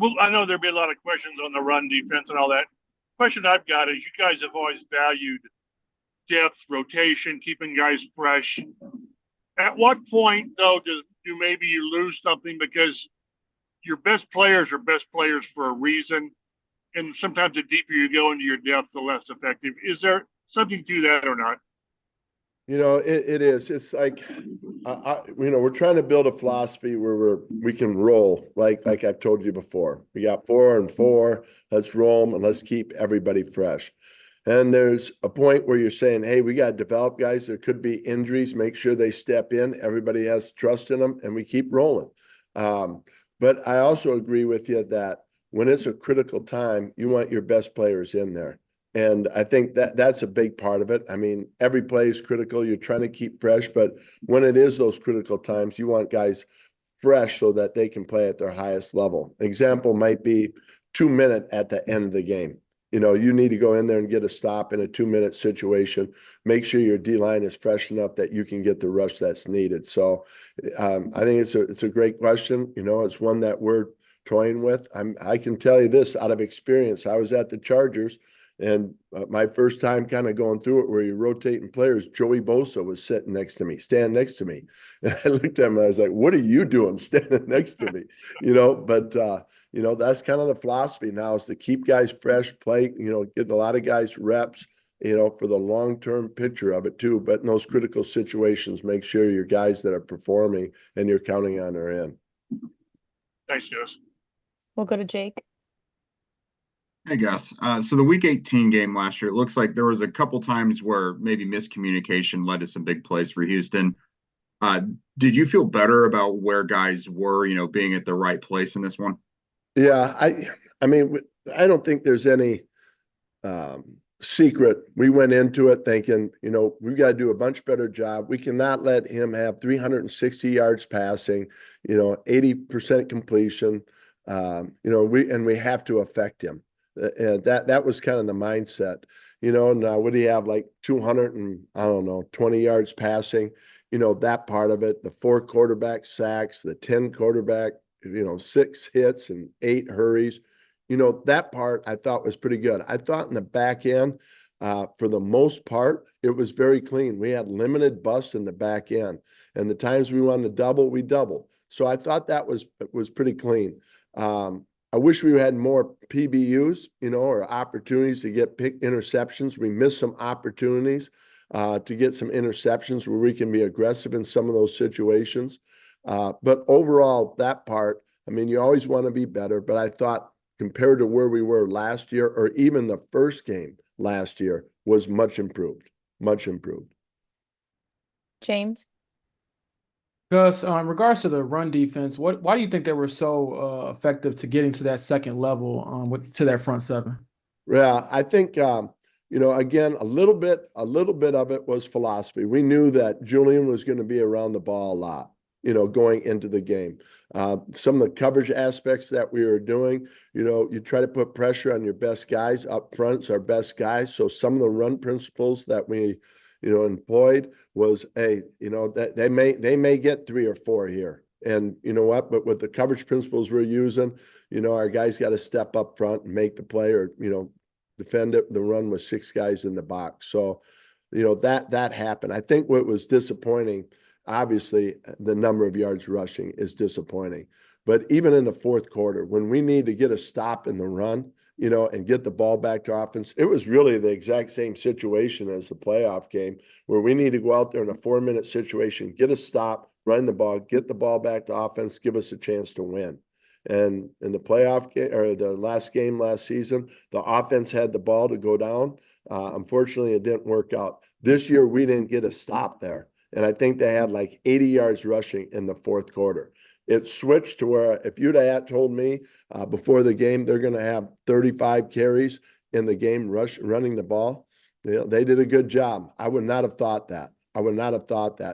Well, I know there'll be a lot of questions on the run defense and all that. Question I've got is you guys have always valued depth, rotation, keeping guys fresh. At what point, though, do maybe you lose something because your best players are best players for a reason, and sometimes the deeper you go into your depth, the less effective. Is there something to that or not? It is. It's like, we're trying to build a philosophy where we can roll, like I've told you before. We got 4 and 4. Let's roll them and let's keep everybody fresh. And there's a point where you're saying, hey, we got to develop guys. There could be injuries. Make sure they step in. Everybody has trust in them, and we keep rolling. But I also agree with you that when it's a critical time, you want your best players in there. And I think that's a big part of it. I mean, every play is critical. You're trying to keep fresh, but when it is those critical times, you want guys fresh so that they can play at their highest level. Example might be 2 minute at the end of the game. You need to go in there and get a stop in a 2 minute situation. Make sure your D line is fresh enough that you can get the rush that's needed. So I think it's a great question. It's one that we're toying with. I can tell you this out of experience. I was at the Chargers, and my first time kind of going through it where you're rotating players, Joey Bosa was sitting next to me, standing next to me. And I looked at him and I was like, what are you doing standing next to me? But that's kind of the philosophy now, is to keep guys fresh, play, get a lot of guys reps, for the long-term picture of it too. But in those critical situations, make sure your guys that are performing and you're counting on are in. Thanks, Gus. We'll go to Jake. Hey, Gus. So the Week 18 game last year, it looks like there was a couple times where maybe miscommunication led to some big plays for Houston. Did you feel better about where guys were, being at the right place in this one? Yeah, I mean, I don't think there's any secret. We went into it thinking, we've got to do a much better job. We cannot let him have 360 yards passing, 80% completion. We have to affect him. And that was kind of the mindset. Now would he have like 200 and I don't know 20 yards passing? That part of it, the 4 quarterback sacks, the 10 quarterback, 6 hits and 8 hurries. That part I thought was pretty good. I thought in the back end, for the most part, it was very clean. We had limited busts in the back end, and the times we wanted to double, we doubled. So I thought that was pretty clean. I wish we had more PBUs, or opportunities to get pick interceptions. We missed some opportunities to get some interceptions where we can be aggressive in some of those situations. But overall, that part, I mean, you always want to be better, but I thought compared to where we were last year, or even the first game last year, was much improved, much improved. James? Gus, in regards to the run defense, why do you think they were so effective to getting to that second level to that front seven? Yeah, I think again, a little bit of it was philosophy. We knew that Julian was going to be around the ball a lot, going into the game. Some of the coverage aspects that we were doing, you try to put pressure on your best guys up front. It's our best guys. So some of the run principles that we employed was, hey, that they may get 3 or 4 here. And you know what? But with the coverage principles we're using, our guys got to step up front and make the play, or, defend it, the run with 6 guys in the box. So, that happened. I think what was disappointing, obviously, the number of yards rushing is disappointing. But even in the fourth quarter, when we need to get a stop in the run, and get the ball back to offense, it was really the exact same situation as the playoff game, where we need to go out there in a 4-minute situation, get a stop, run the ball, get the ball back to offense, give us a chance to win. And in the playoff game, or the last game last season, the offense had the ball to go down. Unfortunately, it didn't work out. This year, we didn't get a stop there. And I think they had like 80 yards rushing in the fourth quarter. It switched to where if you'd have told me before the game they're going to have 35 carries in the game running the ball, they did a good job. I would not have thought that.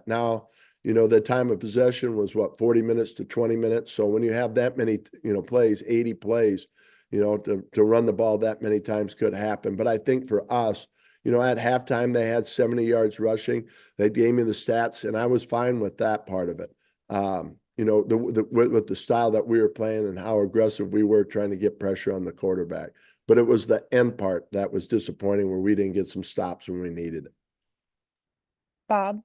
Now, the time of possession was 40 minutes to 20 minutes. So when you have that many, plays, 80 plays, to run the ball that many times could happen. But I think for us, at halftime, they had 70 yards rushing. They gave me the stats, and I was fine with that part of it. with the style that we were playing and how aggressive we were trying to get pressure on the quarterback. But it was the end part that was disappointing where we didn't get some stops when we needed it. Bob,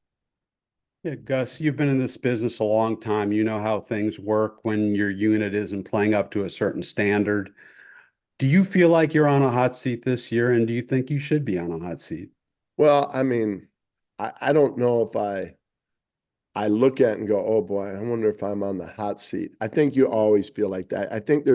Yeah, Gus, you've been in this business a long time. You know how things work when your unit isn't playing up to a certain standard. Do you feel like you're on a hot seat this year, and do you think you should be on a hot seat? Well, I mean, I don't know if I look at it and go, oh boy, I wonder if I'm on the hot seat. I think you always feel like that. I think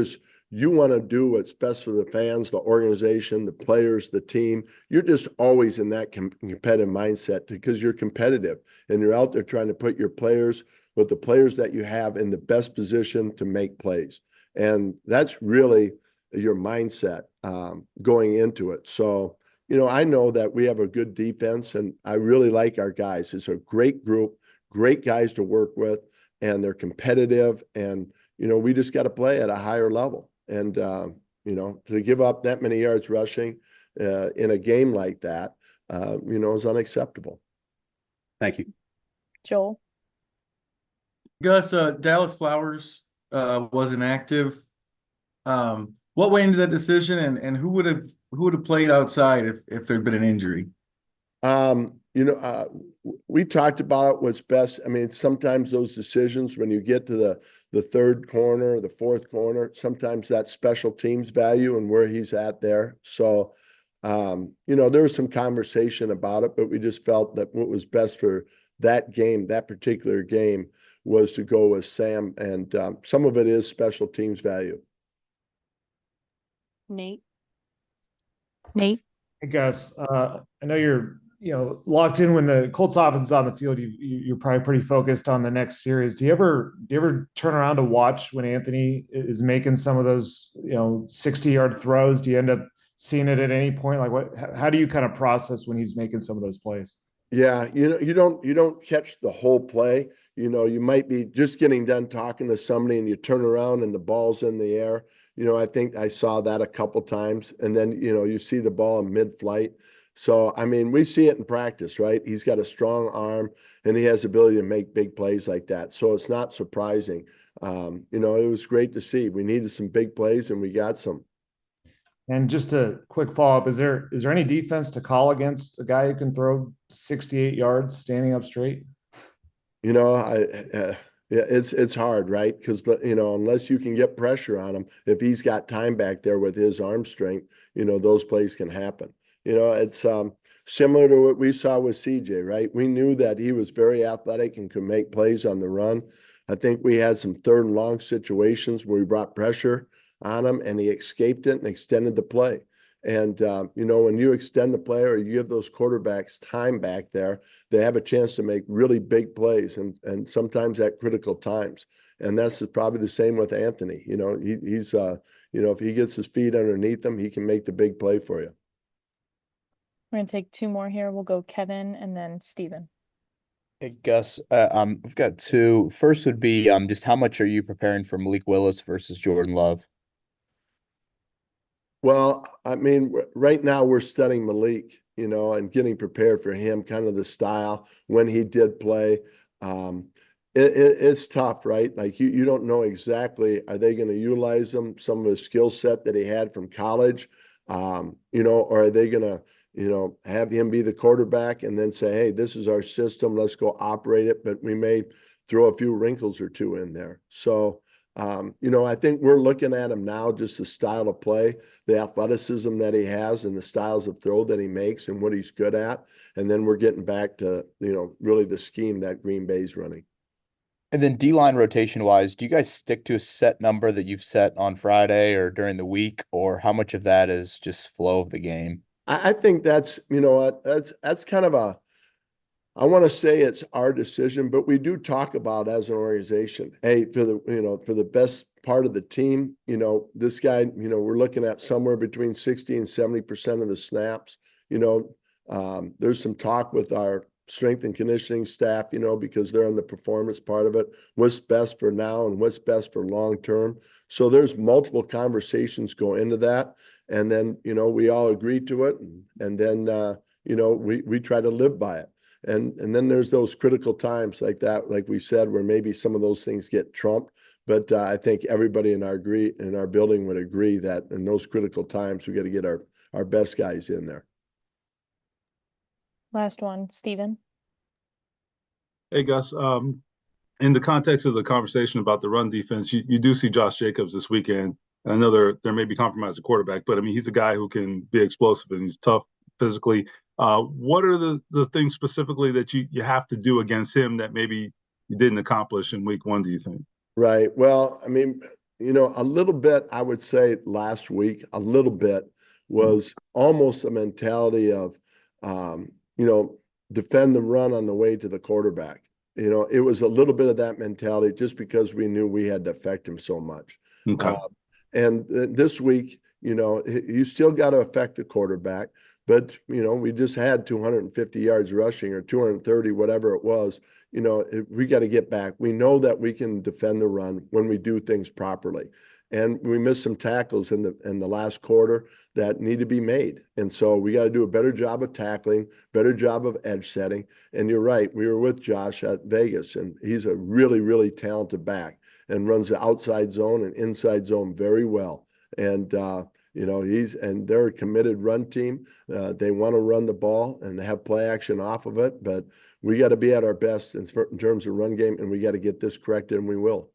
you want to do what's best for the fans, the organization, the players, the team. You're just always in that competitive mindset because you're competitive and you're out there trying to put your players with the players that you have in the best position to make plays. And that's really your mindset going into it. So, I know that we have a good defense and I really like our guys. It's a great group, great guys to work with, and they're competitive. And, we just got to play at a higher level. And, to give up that many yards rushing in a game like that, is unacceptable. Thank you. Joel, Gus, Dallas Flowers wasn't active. What went into that decision, and who would have played outside if there'd been an injury? We talked about what's best. I mean, sometimes those decisions, when you get to the third corner, the fourth corner, sometimes that special teams value and where he's at there. So, there was some conversation about it, but we just felt that what was best for that game, that particular game, was to go with Sam. And some of it is special teams value. Nate. Nate, Hey Gus, I know you're locked in when the Colts offense is on the field. You're probably pretty focused on the next series. Do you ever turn around to watch when Anthony is making some of those 60-yard throws? Do you end up seeing it at any point? Like how do you kind of process when he's making some of those plays? Yeah, you don't catch the whole play. You might be just getting done talking to somebody and you turn around and the ball's in the air. I think I saw that a couple times, and then you see the ball in mid-flight. So I mean, we see it in practice, right? He's got a strong arm and he has the ability to make big plays like that. So it's not surprising. It was great to see. We needed some big plays and we got some. And just a quick follow-up, is there any defense to call against a guy who can throw 68 yards standing up straight? Yeah, it's hard, right? Because unless you can get pressure on him, if he's got time back there with his arm strength, those plays can happen. It's similar to what we saw with CJ, right? We knew that he was very athletic and could make plays on the run. I think we had some third and long situations where we brought pressure on him and he escaped it and extended the play. And, when you extend the play or you give those quarterbacks time back there, they have a chance to make really big plays and sometimes at critical times. And that's probably the same with Anthony. He's if he gets his feet underneath him, he can make the big play for you. we're gonna take two more here. We'll go Kevin and then Steven. Hey Gus, I've got two. First would be just how much are you preparing for Malik Willis versus Jordan Love? Well, I mean, right now we're studying Malik, and getting prepared for him, kind of the style when he did play. It's tough, right? Like you don't know exactly, are they going to utilize him, some of his skill set that he had from college, or are they going to, have him be the quarterback and then say, hey, this is our system, let's go operate it. But we may throw a few wrinkles or two in there. So, I think we're looking at him now, just the style of play, the athleticism that he has and the styles of throw that he makes and what he's good at. And then we're getting back to, really the scheme that Green Bay's running. And then D-line rotation wise, do you guys stick to a set number that you've set on Friday or during the week, or how much of that is just flow of the game? I think that's, that's kind of I want to say it's our decision, but we do talk about as an organization, hey, for the best part of the team, this guy, we're looking at somewhere between 60 and 70% of the snaps. There's some talk with our strength and conditioning staff, because they're on the performance part of it, what's best for now and what's best for long term. So there's multiple conversations go into that. And then, we all agree to it. And then, we try to live by it. And then there's those critical times like that, like we said, where maybe some of those things get trumped. But I think everybody in our building would agree that in those critical times, we got to get our best guys in there. Last one, Steven. Hey, Gus. In the context of the conversation about the run defense, you do see Josh Jacobs this weekend. And I know there may be compromise at quarterback, but I mean, he's a guy who can be explosive and he's tough physically. What are the things specifically that you have to do against him that maybe you didn't accomplish in week 1, do you think? Right. Well, I mean, a little bit, I would say last week, a little bit was almost a mentality of, defend the run on the way to the quarterback. It was a little bit of that mentality just because we knew we had to affect him so much. Okay. And this week, you still got to affect the quarterback, but, we just had 250 yards rushing or 230, whatever it was. We got to get back. We know that we can defend the run when we do things properly. And we missed some tackles in the last quarter that need to be made. And so we got to do a better job of tackling, better job of edge setting. And you're right, we were with Josh at Vegas, and he's a really, really talented back and runs the outside zone and inside zone very well. And they're a committed run team. They want to run the ball and have play action off of it, but we got to be at our best in terms of run game, and we got to get this corrected, and we will.